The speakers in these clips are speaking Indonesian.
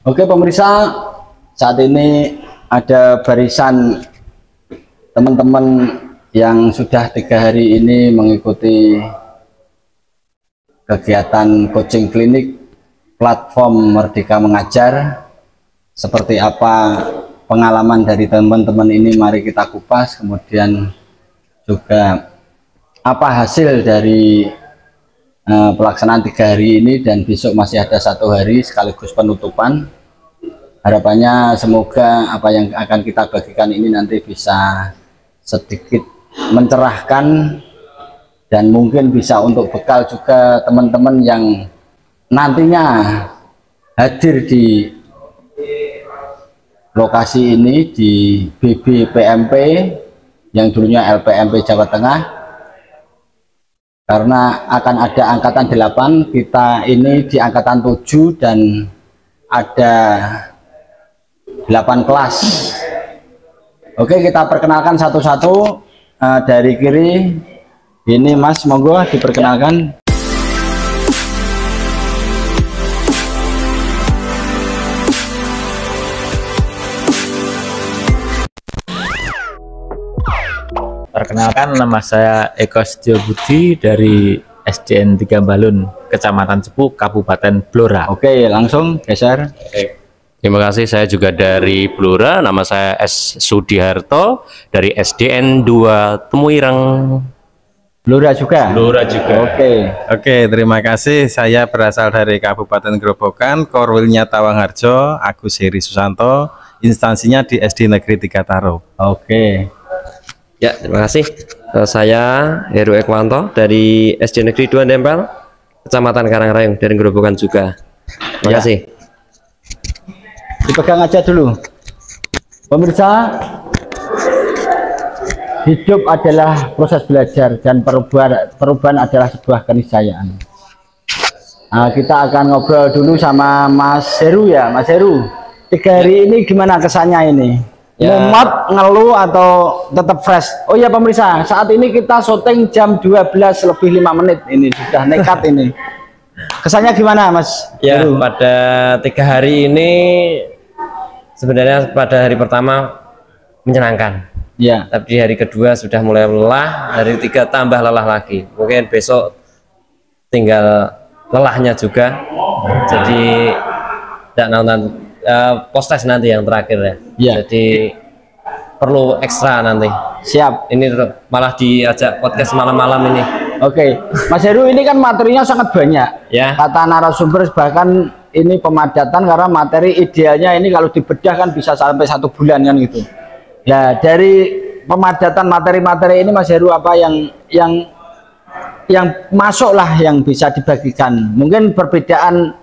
Oke pemirsa, saat ini ada barisan teman-teman yang sudah 3 hari ini mengikuti kegiatan coaching klinik platform Merdeka Mengajar. Seperti apa pengalaman dari teman-teman ini, mari kita kupas. Kemudian juga apa hasil dari pelaksanaan 3 hari ini, dan besok masih ada 1 hari sekaligus penutupan. Harapannya semoga apa yang akan kita bagikan ini nanti bisa sedikit mencerahkan dan mungkin bisa untuk bekal juga teman-teman yang nantinya hadir di lokasi ini di BBPMP yang dulunya LPMP Jawa Tengah, karena akan ada angkatan 8, kita ini di angkatan 7 dan ada 8 kelas. Oke, kita perkenalkan satu-satu. Dari kiri ini Mas, monggo diperkenalkan. Perkenalkan, nama saya Eko Setio Budi dari SDN 3 Balun, Kecamatan Cepu, Kabupaten Blora. Oke, langsung geser. Terima kasih, saya juga dari Blora, nama saya S. Sudiharto dari SDN 2 Temuireng. Blora juga? Blora juga. Oke, terima kasih. Saya berasal dari Kabupaten Grobogan, Korwilnya Tawangharjo, Agus Heri Susanto, instansinya di SD Negeri 3 Taro. Oke. Ya, terima kasih. Saya Heru Ekwanto dari SD Negeri 2 Dempel, Kecamatan Karangrayung, dari Grobogan juga. Terima kasih. Dipegang aja dulu. Pemirsa, hidup adalah proses belajar dan perubahan adalah sebuah keniscayaan. Nah, kita akan ngobrol dulu sama Mas Heru ya, Mas Heru. 3 hari ini gimana kesannya ini? Ya. Mumet, ngeluh atau tetap fresh? Oh ya pemirsa, saat ini kita syuting jam 12 lebih 5 menit. Ini sudah nekat ini. Kesannya gimana Mas Ya, Heru? pada 3 hari ini sebenarnya pada hari pertama menyenangkan. Ya. Tapi di hari kedua sudah mulai lelah, hari 3 tambah lelah lagi. Mungkin besok tinggal lelahnya juga. Jadi tidak nonton post-test nanti yang terakhir ya. Ya. Jadi perlu ekstra nanti. Siap. Ini malah diajak podcast malam-malam ini. Oke, Mas Heru, ini kan materinya sangat banyak. Ya. Kata narasumber bahkan ini pemadatan, karena materi idealnya ini kalau dibedah kan bisa sampai 1 bulan kan gitu. Ya, dari pemadatan materi-materi ini Mas Heru, apa yang masuk lah yang bisa dibagikan? Mungkin perbedaan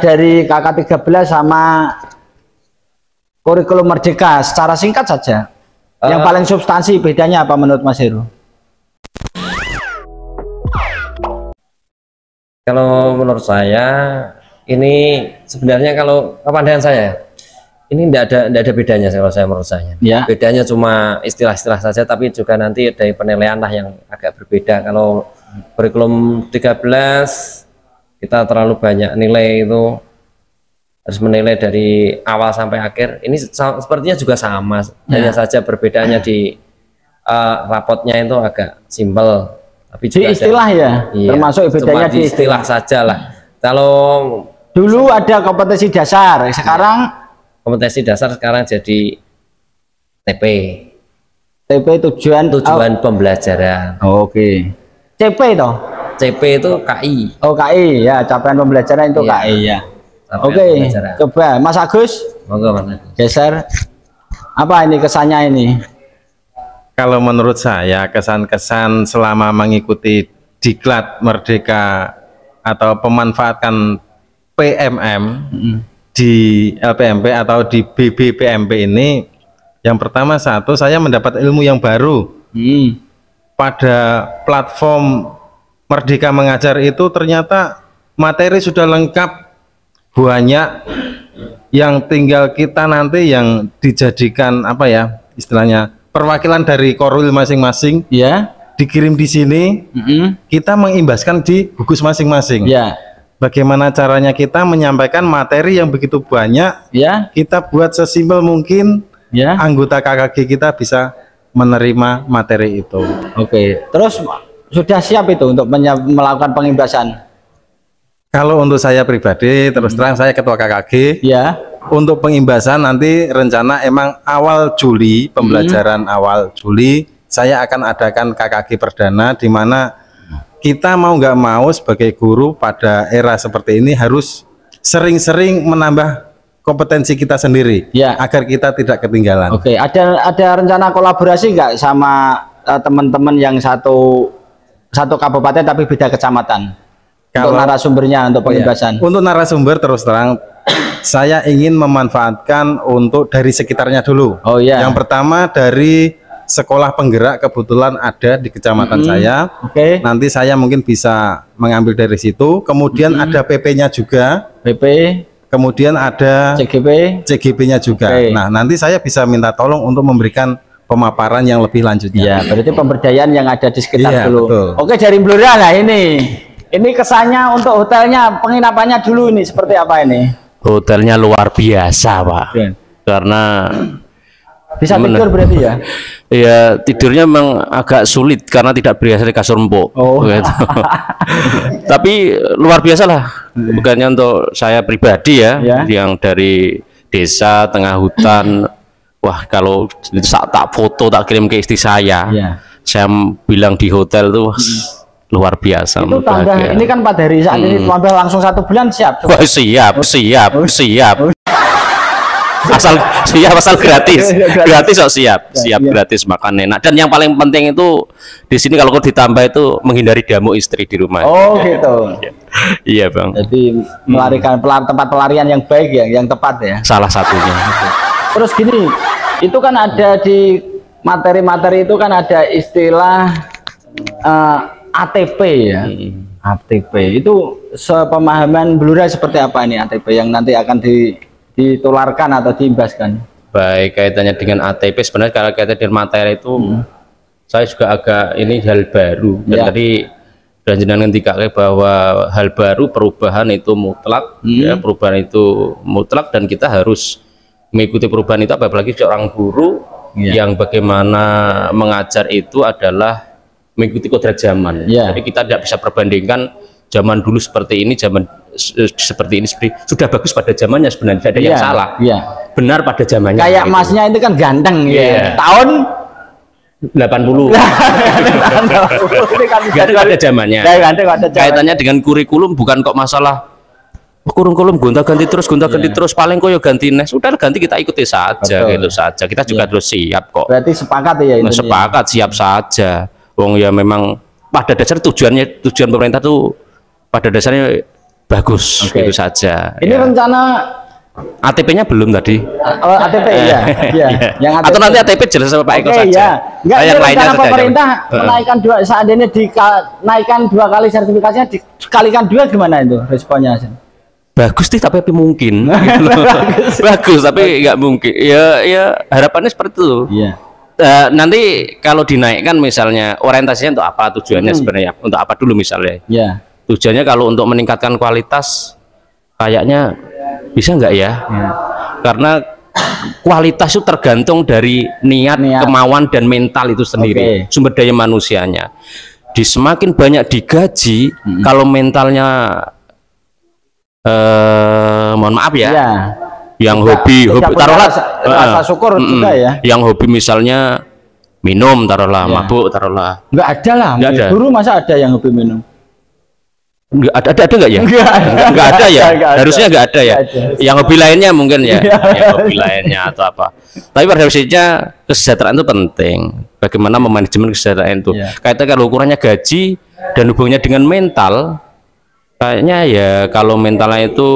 dari KK 13 sama kurikulum Merdeka secara singkat saja. Yang paling substansi bedanya apa menurut Mas Heru? Kalau menurut saya ini sebenarnya, kalau kepandangan saya ini tidak ada bedanya kalau saya, menurut saya. Ya. Bedanya cuma istilah-istilah saja, tapi juga nanti dari penilaian lah yang agak berbeda. Kalau kurikulum 13 kita terlalu banyak nilai, itu harus menilai dari awal sampai akhir. Ini sepertinya juga sama, hanya saja perbedaannya di rapotnya itu agak simpel. Tapi juga di istilah ya, iya, termasuk bedanya di istilah saja lah. Kalau dulu ada kompetensi dasar, sekarang kompetensi dasar sekarang jadi TP. TP tujuan Pembelajaran. Oke. CP toh? CP itu KI. Oh, KI ya, capaian pembelajaran itu Iya. KI ya. Capaian Oke, pembelajaran. coba Mas Agus Monggo Mas. geser. Apa ini kesannya ini? Kalau menurut saya, kesan-kesan selama mengikuti diklat Merdeka atau pemanfaatkan PMM di LPMP atau di BBPMP ini, yang pertama, satu, saya mendapat ilmu yang baru. Pada platform Merdeka Mengajar itu ternyata materi sudah lengkap, banyak, yang tinggal kita nanti yang dijadikan apa ya istilahnya, perwakilan dari korwil masing-masing Ya. dikirim di sini, kita mengimbaskan di gugus masing-masing. Ya. bagaimana caranya kita menyampaikan materi yang begitu banyak, Ya, kita buat sesimpel mungkin ya. anggota KKG kita bisa menerima materi itu. Oke. Terus sudah siap itu untuk melakukan pengimbasan? Kalau untuk saya pribadi, terus terang saya ketua KKG. Ya. Untuk pengimbasan nanti rencana emang awal Juli, pembelajaran awal Juli, saya akan adakan KKG perdana, di mana kita mau nggak mau sebagai guru pada era seperti ini harus sering-sering menambah kompetensi kita sendiri, Ya. agar kita tidak ketinggalan. Oke. Ada rencana kolaborasi nggak sama teman-teman yang satu kabupaten tapi beda kecamatan? Untuk narasumbernya untuk pengimbasan. Untuk narasumber terus terang saya ingin memanfaatkan untuk dari sekitarnya dulu. Oh iya. Yang pertama dari sekolah penggerak kebetulan ada di kecamatan saya. Oke. Nanti saya mungkin bisa mengambil dari situ. Kemudian ada PP-nya juga. PP, Kemudian ada CGP. CGB-nya juga. Oke. Nah, nanti saya bisa minta tolong untuk memberikan pemaparan yang lebih lanjutnya. Ya, berarti pemberdayaan yang ada di sekitar Iya, dulu. betul. Oke, dari Blora lah ini. Ini kesannya untuk hotelnya, penginapannya dulu ini seperti apa ini? Hotelnya luar biasa, Pak. Oke. Karena Bisa tidur berarti ya? ya tidurnya memang agak sulit karena tidak biasa di kasur empuk. Oh. Gitu. Tapi luar biasa lah. Bukannya untuk saya pribadi ya, Ya. yang dari desa tengah hutan. Wah, kalau tak foto tak kirim ke istri saya. Ya. Saya bilang di hotel tuh luar biasa. Itu tambah, bahagia. ini kan 4 hari saat ini tambah langsung 1 bulan siap. Wah, siap. Asal gratis, gratis kok siap Iya. gratis, makan enak. Dan yang paling penting itu di sini kalau ditambah itu menghindari jamu istri di rumah. Oh gitu. Iya bang, Jadi melarikan tempat pelarian yang baik ya, yang tepat ya. salah satunya. Terus gini, itu kan ada di materi-materi itu kan ada istilah ATP ya. ATP itu sepemahaman Blora seperti apa ini ATP yang nanti akan ditularkan atau diimbaskan? Baik, kaitannya dengan ATP sebenarnya kalau kaitannya dengan materi itu saya juga agak ini hal baru. Dan Ya. tadi dan jenengan ngendikake bahwa hal baru perubahan itu mutlak, ya, perubahan itu mutlak dan kita harus mengikuti perubahan itu, apalagi seorang guru yang bagaimana mengajar itu adalah mengikuti kodrat zaman. Ya. Jadi kita tidak bisa perbandingkan zaman dulu seperti ini, zaman seperti ini sudah bagus pada zamannya, sebenarnya tidak ada yang salah. Iya. Benar pada zamannya. Kayak gitu. masnya itu kan ganteng Iya. ya. Tahun 80. ini kan Gak ada zamannya. ganteng ada Kaitannya dengan kurikulum bukan kok masalah kurikulum gonta-ganti terus paling koyo ganti nes, udah ganti kita ikuti saja. Betul. Gitu saja. Kita juga terus siap kok. Berarti sepakat ya itu. Sepakat, siap saja. Wong ya memang pada dasar tujuan pemerintah tuh pada dasarnya bagus. Oke. Gitu saja. Ini ya. rencana ATP-nya belum tadi. ATP ya. Iya. Yang ATP. Atau nanti ATP jelas sama Pak Eko Oke, saja. ya. Enggak, Yang ini lainnya rencana saja. pemerintah menaikkan seandainya dinaikkan 2 kali sertifikasinya dikalikan 2 gimana itu responnya? Bagus sih tapi mungkin. Gitu loh. Bagus tapi nggak mungkin. Ya harapannya seperti itu. Iya. Nanti kalau dinaikkan misalnya orientasinya untuk apa, tujuannya sebenarnya untuk apa dulu misalnya. Iya. Tujuannya kalau untuk meningkatkan kualitas kayaknya bisa nggak ya? Karena kualitas itu tergantung dari niat, kemauan dan mental itu sendiri. Sumber daya manusianya. Di semakin banyak digaji, kalau mentalnya mohon maaf ya. Iya. Yang hobi taruhlah rasa syukur juga ya. Yang hobi misalnya minum taruhlah, mabuk taruhlah. Enggak ada lah. Nggak ada. Dulu masa ada yang hobi minum? Ada nggak ya? Nggak ada. Nggak ada ya? Nggak ada. Harusnya nggak ada ya. Nggak ada. Yang hobi lainnya mungkin ya. Iya. Yang hobi lainnya atau apa. Tapi pada prinsipnya kesejahteraan itu penting. Bagaimana memanajemen kesejahteraan itu. Kaitannya kalau ukurannya gaji dan hubungannya dengan mental, kayaknya ya kalau mentalnya itu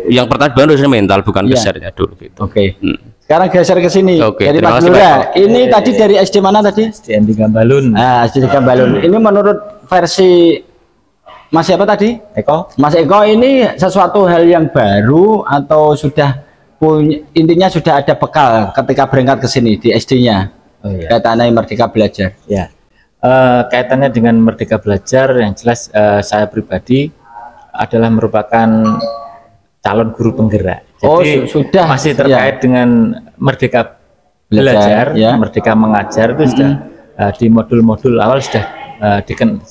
yang pertama harusnya mental bukan kesernya dulu gitu. Oke. Sekarang geser ke sini. Oke, Dari terima Mas kasih, Blora. Pak. Ini tadi dari SD mana tadi? SDN 3 Balun. SD 3 Balun. Ini menurut versi Mas siapa tadi? Eko. Mas Eko, ini sesuatu hal yang baru atau sudah punya, intinya sudah ada bekal ketika berangkat ke sini di SD-nya? Oh iya. Kaitannya Merdeka Belajar. Ya. Kaitannya dengan Merdeka Belajar yang jelas saya pribadi adalah merupakan calon guru penggerak. Oh, Jadi sudah masih terkait dengan Merdeka Belajar, ya. Merdeka Mengajar itu sudah di modul-modul awal sudah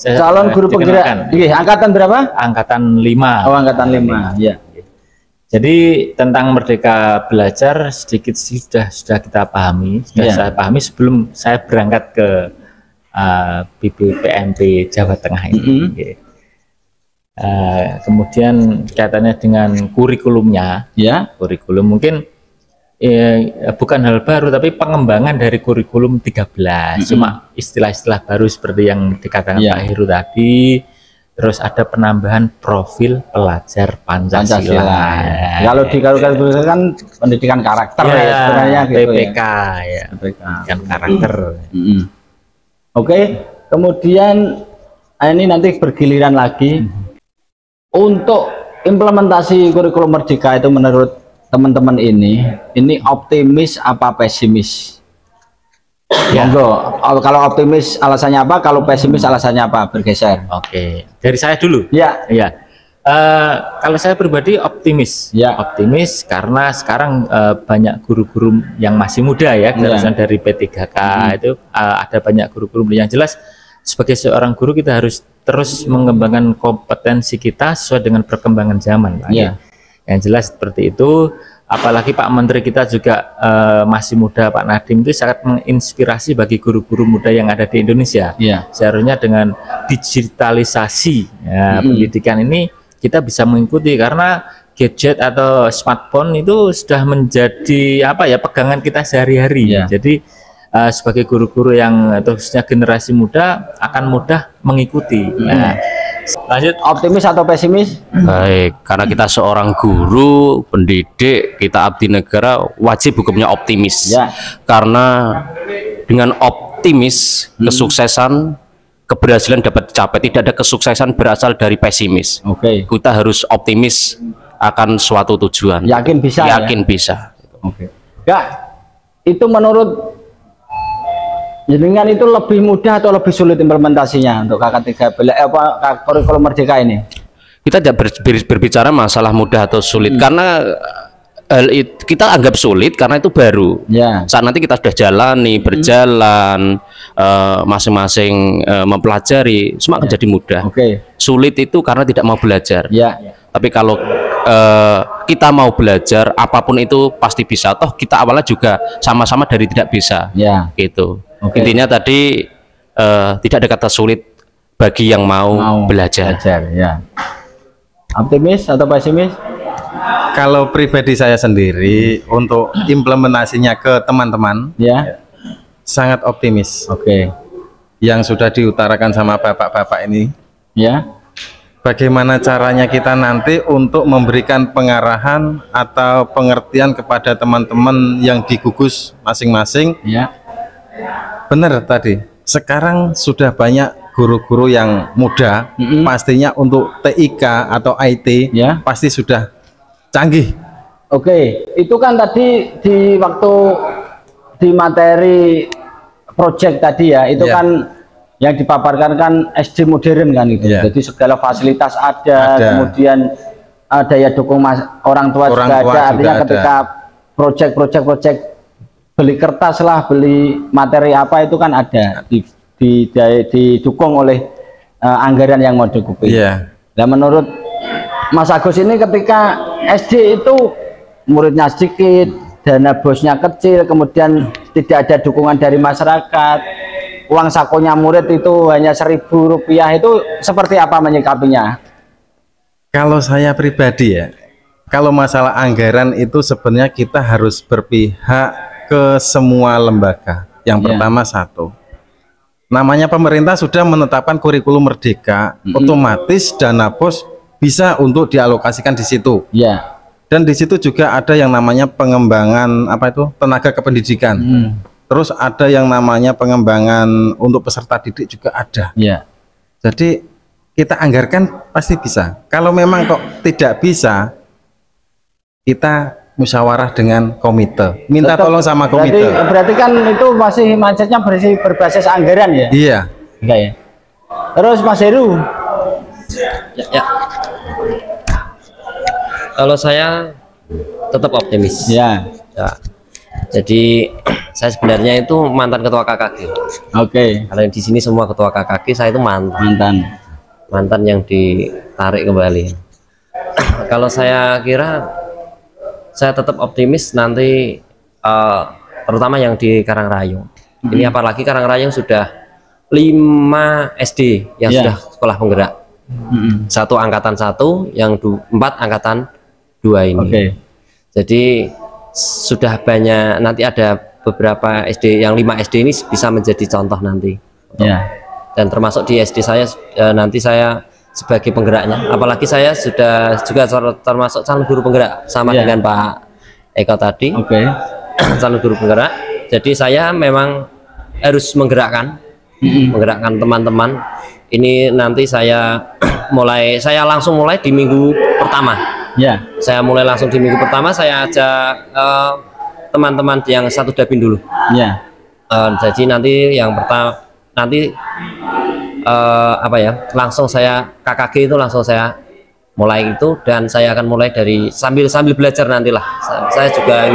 Calon guru penggerak. Angkatan berapa? Angkatan 5. Oh, angkatan 5. Ya. Jadi tentang Merdeka Belajar sedikit sudah kita pahami, sudah saya pahami sebelum saya berangkat ke BPPMP Jawa Tengah ini. Kemudian kaitannya dengan kurikulumnya, kurikulum mungkin bukan hal baru tapi pengembangan dari kurikulum 13. Cuma istilah-istilah baru seperti yang dikatakan Pak Heru tadi. Terus ada penambahan profil pelajar Pancasila. Kalau di kan pendidikan karakter ya sebenarnya gitu PPK ya. Pendidikan karakter. Oke, kemudian ini nanti bergiliran lagi. Untuk implementasi kurikulum Merdeka itu menurut teman-teman ini optimis apa pesimis? Monggo, kalau optimis alasannya apa, kalau pesimis alasannya apa? Bergeser. Oke, dari saya dulu. Ya. Kalau saya pribadi optimis. Optimis karena sekarang banyak guru-guru yang masih muda ya, generasi dari P3K itu ada banyak guru-guru yang jelas. Sebagai seorang guru kita harus terus mengembangkan kompetensi kita sesuai dengan perkembangan zaman. Yang jelas seperti itu. Apalagi Pak Menteri kita juga masih muda, Pak Nadiem itu sangat menginspirasi bagi guru-guru muda yang ada di Indonesia. Seharusnya dengan digitalisasi pendidikan ini kita bisa mengikuti karena gadget atau smartphone itu sudah menjadi pegangan kita sehari-hari. Jadi sebagai guru-guru yang khususnya generasi muda akan mudah mengikuti. Lanjut, optimis atau pesimis? Baik, karena kita seorang guru, pendidik, kita abdi negara, wajib hukumnya optimis. Karena dengan optimis kesuksesan, keberhasilan dapat dicapai. Tidak ada kesuksesan berasal dari pesimis. Kita harus optimis akan suatu tujuan. Yakin bisa. Yakin bisa. Itu menurut jenengan itu lebih mudah atau lebih sulit implementasinya untuk KK3 kurikulum Merdeka ini? Kita tidak berbicara masalah mudah atau sulit karena hal itu kita anggap sulit karena itu baru. Saat nanti kita sudah jalani, berjalan, masing-masing mempelajari, semua akan jadi mudah. Sulit itu karena tidak mau belajar. Tapi kalau kita mau belajar, apapun itu pasti bisa. Toh kita awalnya juga sama-sama dari tidak bisa. Gitu. Intinya tadi tidak ada kata sulit bagi yang mau belajar. Optimis atau pesimis? Kalau pribadi saya sendiri untuk implementasinya ke teman-teman, sangat optimis. Yang sudah diutarakan sama bapak-bapak ini, bagaimana caranya kita nanti untuk memberikan pengarahan atau pengertian kepada teman-teman yang digugus masing-masing. Benar tadi, sekarang sudah banyak guru-guru yang muda, pastinya untuk TIK atau IT pasti sudah canggih. Itu kan tadi di waktu di materi project tadi itu kan yang dipaparkan kan SD modern kan itu. Jadi segala fasilitas ada. Kemudian daya dukung orang tua juga ada. Artinya ketika project beli kertas lah, beli materi apa itu kan ada didukung oleh anggaran yang mau dicukupi. Nah, menurut Mas Agus ini ketika SD itu muridnya sedikit, dana bosnya kecil, kemudian tidak ada dukungan dari masyarakat, uang sakunya murid itu hanya Rp1.000, itu seperti apa menyikapinya? Kalau saya pribadi kalau masalah anggaran itu sebenarnya kita harus berpihak ke semua lembaga. Yang pertama namanya pemerintah sudah menetapkan kurikulum Merdeka, otomatis dana bos bisa untuk dialokasikan di situ. Dan di situ juga ada yang namanya pengembangan tenaga kependidikan. Terus ada yang namanya pengembangan untuk peserta didik juga ada. Jadi kita anggarkan pasti bisa. Kalau memang kok tidak bisa, kita musyawarah dengan komite, minta tolong sama komite. Berarti kan itu masih mindsetnya berbasis anggaran ya? Enggak ya. Terus Mas Heru, Kalau saya tetap optimis. Ya. Ya. Jadi saya sebenarnya itu mantan ketua KKG. Oke. Kalau di sini semua ketua KKG, saya itu mantan yang ditarik kembali. Kalau saya kira saya tetap optimis nanti, terutama yang di Karangrayung. Ini apalagi Karangrayung sudah 5 SD yang sudah sekolah penggerak. 1 angkatan 1, yang 4 angkatan 2 ini. Jadi sudah banyak, nanti ada beberapa SD, yang 5 SD ini bisa menjadi contoh nanti. Dan termasuk di SD saya, nanti saya sebagai penggeraknya, apalagi saya sudah juga termasuk calon guru penggerak sama dengan Pak Eko tadi. Calon guru penggerak. Jadi saya memang harus menggerakkan teman-teman. Ini nanti saya langsung mulai di minggu pertama. Saya mulai langsung di minggu pertama, saya ajak teman-teman yang satu Dabin dulu. Jadi nanti yang pertama langsung saya KKG itu langsung saya mulai itu, dan saya akan mulai dari sambil belajar nantilah. Saya juga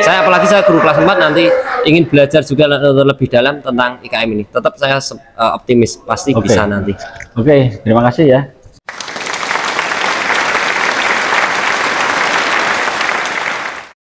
apalagi saya guru kelas 4, nanti ingin belajar juga lebih dalam tentang IKM ini. Tetap saya optimis pasti bisa nanti. Terima kasih ya.